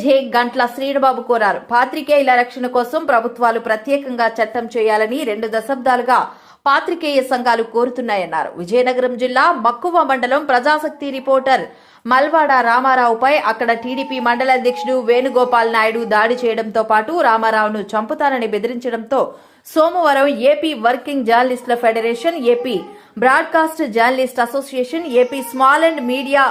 జే గంట్ల శ్రీనుబాబు కోరారు. పాత్రికేయుల రక్షణ కోసం ప్రభుత్వాలు ప్రత్యేకంగా చట్టం చేయాలని 2 దశాబ్దాలుగా పాత్రికేయ సంఘాలు కోరుతున్నాయన్నారు. విజయనగరం జిల్లా మక్కువ మండలం ప్రజాశక్తి రిపోర్టర్ మల్వాడ రామారావుపై అక్కడ టీడీపీ మండల అధ్యక్షుడు వేణుగోపాల్ నాయుడు దాడి చేయడంతో పాటు రామారావును చంపుతానని బెదిరించడంతో సోమవారం ఏపీ వర్కింగ్ జర్నలిస్టుల federation, AP broadcast journalist association, AP small and media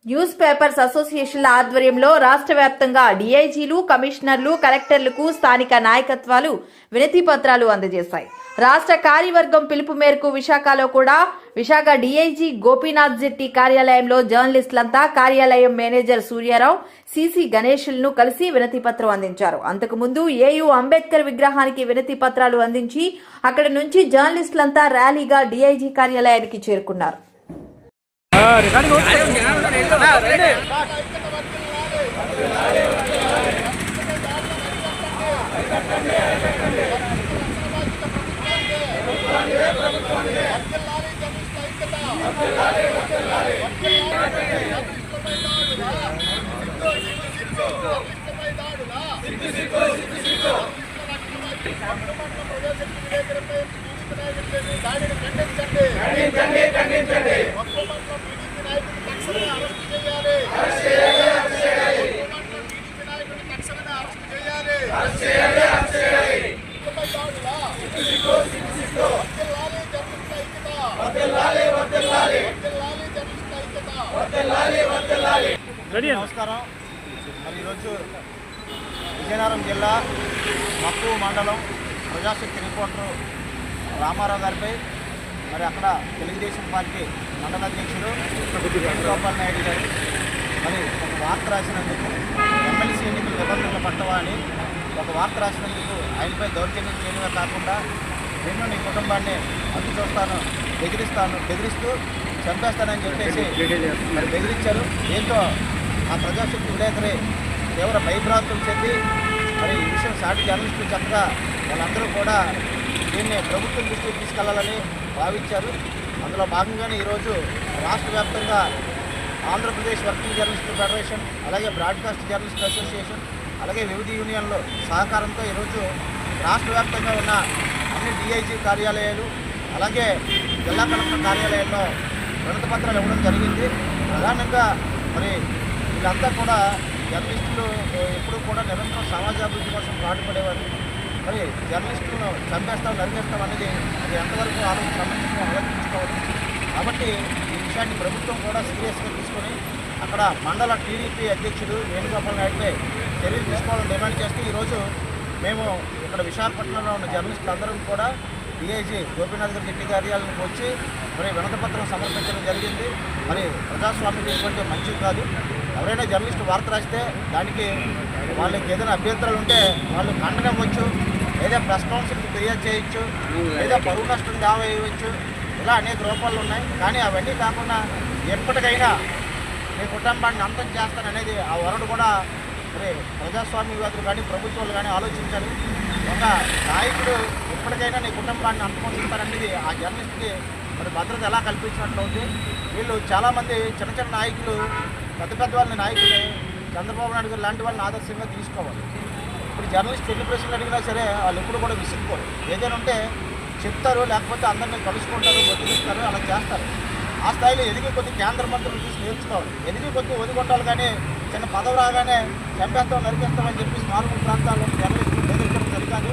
newspapers అసోసియేషన్ల ఆధ్వర్యంలో రాష్ట్ర వ్యాప్తంగా డీఐజీలు, కమిషనర్లు, కలెక్టర్లకు స్థానిక నాయకత్వాలు వినతి పత్రాలు అందజేశాయి. రాష్ట్ర కార్యవర్గం పిలుపు మేరకు విశాఖలో కూడా విశాఖ డీఐజీ గోపీనాథ్ జెట్టి కార్యాలయంలో జర్నలిస్టులంతా కార్యాలయం మేనేజర్ సూర్యారావు, సిసి గణేష్లను కలిసి వినతి పత్రం అందించారు. అంతకుముందు ఏయూ అంబేద్కర్ విగ్రహానికి వినతి పత్రాలు అందించి అక్కడి నుంచి జర్నలిస్టులంతా ర్యాలీగా డీఐజీ కార్యాలయానికి చేరుకున్నారు. నమస్కారం. మరి ఈరోజు విజయనగరం జిల్లా మక్కువ మండలం ప్రజాశక్తి రిపోర్టర్ రామారావు గారిపై మరి అక్కడ తెలుగుదేశం పార్టీ మండల అధ్యక్షుడు వేణుగోపాల్ నాయుడు గారు మరి ఒక వార్త రాసినందుకు ఎమ్మెల్సీ ఎన్నికలు నిబంధనలు పట్టవా అని ఒక వార్త రాసినందుకు ఆయనపై దౌర్జన్యం చేయడమే కాకుండా నేను నీ కుటుంబాన్ని అడ్డు చూస్తాను, బెదిరిస్తూ చంపేస్తానని చెప్పేసి మరి బెదిరించారు. దీంతో ఆ ప్రజాశక్తి విలేకరి తీవ్ర భయభ్రాంతులు చెంది మరి ఈ విషయం సాటి జర్నలిస్టులు చక్కగా వాళ్ళందరూ కూడా దీన్ని ప్రభుత్వం దృష్టికి తీసుకెళ్లాలని భావించారు. అందులో భాగంగానే ఈరోజు రాష్ట్ర వ్యాప్తంగా ఆంధ్రప్రదేశ్ వర్కింగ్ జర్నలిస్టుల ఫెడరేషన్, అలాగే బ్రాడ్కాస్ట్ జర్నలిస్ట్ అసోసియేషన్, అలాగే వివిధ యూనియన్ల సహకారంతో ఈరోజు రాష్ట్ర వ్యాప్తంగా ఉన్న అన్ని డిఐజీ కార్యాలయాలు, అలాగే జిల్లా కలెక్టర్ కార్యాలయాల్లో వినతి పత్రాలు ఇవ్వడం జరిగింది. ప్రధానంగా మరి వీళ్ళంతా కూడా జర్నలిస్టులు ఎప్పుడూ కూడా నిరంతరం సమాజాభివృద్ధి కోసం పాటుపడేవారు. మరి జర్నలిస్టులను చంపేస్తాం, నరికేస్తాం అనేది అది ఎంతవరకు ఆలోచించుకోవాలి. కాబట్టి ఈ విషయాన్ని ప్రభుత్వం కూడా సీరియస్గా తీసుకొని అక్కడ మండల టీడీపీ అధ్యక్షుడు వేణుగోపాల్ నాయుడుపై చర్యలు తీసుకోవాలని డిమాండ్ చేస్తూ ఈరోజు మేము ఇక్కడ విశాఖపట్నంలో ఉన్న జర్నలిస్టులు అందరం కూడా డిఐజీ గోపీనాథ్ గారి జెట్టి కార్యాలయానికి వచ్చి మరి వినతి పత్రం సమర్పించడం జరిగింది. మరి ప్రజాస్వామ్యం తీసుకుంటే మంచిది కాదు. ఎవరైనా జర్నలిస్టు వార్త రాస్తే దానికి వాళ్ళకి ఏదైనా అభ్యంతరాలు ఉంటే వాళ్ళు ఖండన ఇవ్వచ్చు, లేదా ప్రెస్ కౌన్సిల్కి ఫిర్యాదు చేయొచ్చు, లేదా పరువు నష్టం దావా వేయవచ్చు. ఇలా అనేక రూపాలు ఉన్నాయి. కానీ అవన్నీ కాకుండా ఎప్పటికైనా మీ కుటుంబాన్ని అంతం చేస్తాననేది ఆ వరడు కూడా మరి ప్రజాస్వామ్యవాదులు కానీ ప్రభుత్వాలు కానీ ఆలోచించాలి. ఒక నాయకుడు ఎప్పటికైనా నీ కుటుంబాన్ని అంతమొందిస్తారనేది ఆ జర్నలిస్ట్కి మరి భద్రత ఎలా కల్పించినట్లు ఉంది. వీళ్ళు చాలామంది చిన్న చిన్న నాయకులు, పెద్ద వాళ్ళని నాయకులు చంద్రబాబు నాయుడు గారు లాంటి వాళ్ళని ఆదర్శంగా తీసుకోవాలి. ఇప్పుడు జర్నలిస్ట్ ఎన్ని ప్రశ్నలు అడిగినా సరే వాళ్ళు ఎప్పుడు కూడా విసుక్కోరు. ఏదైనా ఉంటే చెప్తారు, లేకపోతే అందరినీ కలుసుకుంటారు, వదిలిస్తారు, అలా చేస్తారు. ఆ స్థాయిలో ఎదిగి కొద్ది కేంద్ర మంత్రులు చూసి నేర్చుకోవాలి. ఎదిగి కొద్ది వదిగొట్టాలి. కానీ చిన్న పదవి రాగానే చంపేస్తాం, నరికేస్తామని చెప్పి మారుమూల ప్రాంతాల్లో జర్నలిస్టులు బెదిరించడం జరుగుతుంది.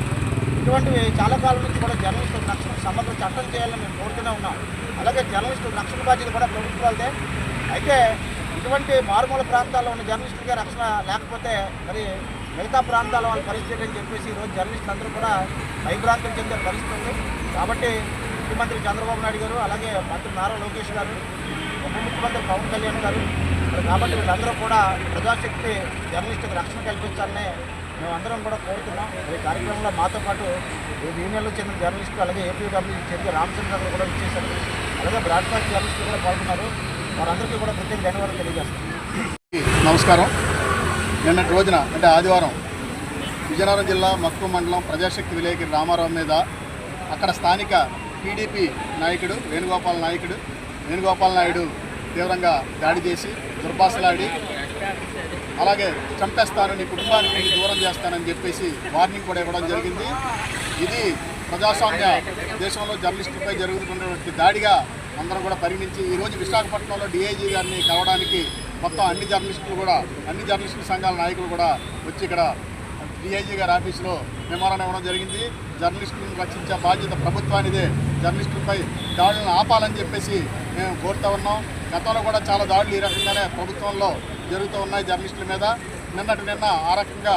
ఇటువంటివి చాలా కాలం నుంచి కూడా జర్నలిస్టుల రక్షణ సమగ్ర చట్టం చేయాలని మేము కోరుతూనే ఉన్నాం. అలాగే జర్నలిస్టుల రక్షణ బాధ్యత కూడా ప్రభుత్వాలదే. అయితే ఇటువంటి మారుమూల ప్రాంతాల్లో ఉన్న జర్నలిస్టులకే రక్షణ లేకపోతే మరి మిగతా ప్రాంతాల వాళ్ళ పరిస్థితి అని చెప్పేసి ఈరోజు జర్నలిస్టులు అందరూ కూడా భయభ్రాంతులు చెందే పరిస్థితి ఉంది. కాబట్టి ముఖ్యమంత్రి చంద్రబాబు నాయుడు గారు, అలాగే మంత్రి నారా లోకేష్ గారు, ఉప ముఖ్యమంత్రి పవన్ కళ్యాణ్ గారు, కాబట్టి వీళ్ళందరూ కూడా ప్రజాశక్తి జర్నలిస్టులకు రక్షణ కల్పించాలని మేమందరం కూడా కోరుతున్నాం. ఈ కార్యక్రమంలో మాతో పాటు యూనియన్లో చెందిన జర్నలిస్టులు, అలాగే ఏపీడబ్ల్యూ చెందిన రామచంద్ర గారు కూడా ఇచ్చేశారు. అలాగే బ్రాడ్కాస్ట్ జర్నలిస్టులు కూడా పాల్గొన్నారు. వారందరికీ కూడా ప్రత్యేక ధన్యవాదాలు తెలియజేస్తాం. నమస్కారం. నిన్నటి రోజున అంటే ఆదివారం విజయనగరం జిల్లా మక్కువ మండలం ప్రజాశక్తి విలేకరి రామారావు మీద అక్కడ స్థానిక టీడీపీ నాయకుడు వేణుగోపాల్ నాయుడు తీవ్రంగా దాడి చేసి దుర్భాషలాడి అలాగే చంపేస్తాను, నీ కుటుంబానికి నీ దూరం చేస్తానని చెప్పేసి వార్నింగ్ కూడా ఇవ్వడం జరిగింది. ఇది ప్రజాస్వామ్య దేశంలో జర్నలిస్టులపై జరుగుతున్నటువంటి దాడిగా అందరం కూడా పరిగణించి ఈరోజు విశాఖపట్నంలో డిఐజీ గారిని కలవడానికి మొత్తం అన్ని జర్నలిస్టు సంఘాల నాయకులు కూడా వచ్చి ఇక్కడ డిఐజీ గారి ఆఫీసులో మెమోరాండం ఇవ్వడం జరిగింది. జర్నలిస్టులను రక్షించే బాధ్యత ప్రభుత్వానిదే, జర్నలిస్టులపై దాడులను ఆపాలని చెప్పేసి మేము కోరుతూ ఉన్నాం. గతంలో కూడా చాలా దాడులు ఈ రకంగానే ప్రభుత్వంలో జరుగుతూ ఉన్నాయి జర్నలిస్టుల మీద. నిన్న ఆ రకంగా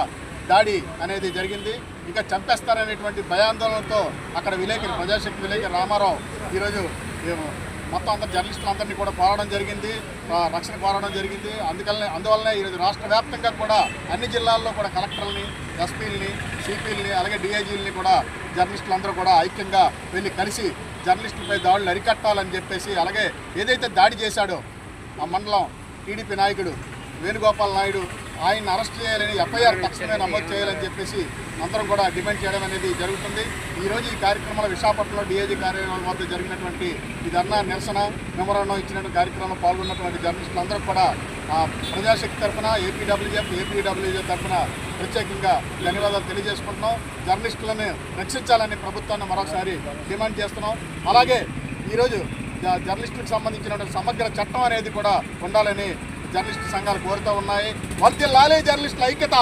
దాడి అనేది జరిగింది. ఇంకా చంపేస్తారనేటువంటి భయాందోళనతో అక్కడ ప్రజాశక్తి విలేకరి రామారావు ఈరోజు మొత్తం అందరు జర్నలిస్టులందరినీ కూడా కోరడం జరిగింది, రక్షణ కోరడం జరిగింది. అందువల్లనే ఈరోజు రాష్ట్ర వ్యాప్తంగా కూడా అన్ని జిల్లాల్లో కూడా కలెక్టర్లని, ఎస్పీలని, సిపిలని, అలాగే డిఐజీలని కూడా జర్నలిస్టులందరూ కూడా ఐక్యంగా వెళ్ళి కలిసి జర్నలిస్టులపై దాడులు అరికట్టాలని చెప్పేసి, అలాగే ఏదైతే దాడి చేశాడో ఆ మండలం టీడీపీ నాయకుడు వేణుగోపాల్ నాయుడు ఆయన్ని అరెస్ట్ చేయాలని, ఎఫ్ఐఆర్ తక్షణమే నమోదు చేయాలని చెప్పేసి అందరం కూడా డిమాండ్ చేయడం అనేది జరుగుతుంది. ఈరోజు ఈ కార్యక్రమంలో విశాఖపట్నంలో డిఐజీ కార్యాలయం వద్ద జరిగినటువంటి ఈ ధర్నా నిరసన మెమోరాండం ఇచ్చినటువంటి కార్యక్రమంలో పాల్గొన్నటువంటి జర్నలిస్టులందరూ కూడా ప్రజాశక్తి తరఫున ఏపీడబ్ల్యూజే తరఫున ప్రత్యేకంగా ధన్యవాదాలు తెలియజేసుకుంటున్నాం. జర్నలిస్టులను రక్షించాలని ప్రభుత్వాన్ని మరోసారి డిమాండ్ చేస్తున్నాం. అలాగే ఈరోజు జర్నలిస్టులకు సంబంధించినటువంటి సమగ్ర చట్టం అనేది కూడా ఉండాలని జర్నలిస్టు సంఘాలు కోరుతూ ఉన్నాయి. వర్ధిల్లాలి జర్నలిస్టుల ఐక్యత,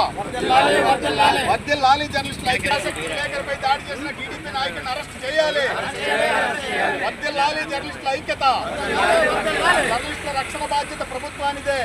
వర్ధిల్లాలి జర్నలిస్టుల ఐక్యత. విలేకరిపై దాడి చేసిన టీడీపీ నాయకులను అరెస్ట్ చేయాలి. వర్ధిల్లాలి జర్నలిస్టుల ఐక్యత. జర్నలిస్టుల రక్షణ బాధ్యత ప్రభుత్వానిదే.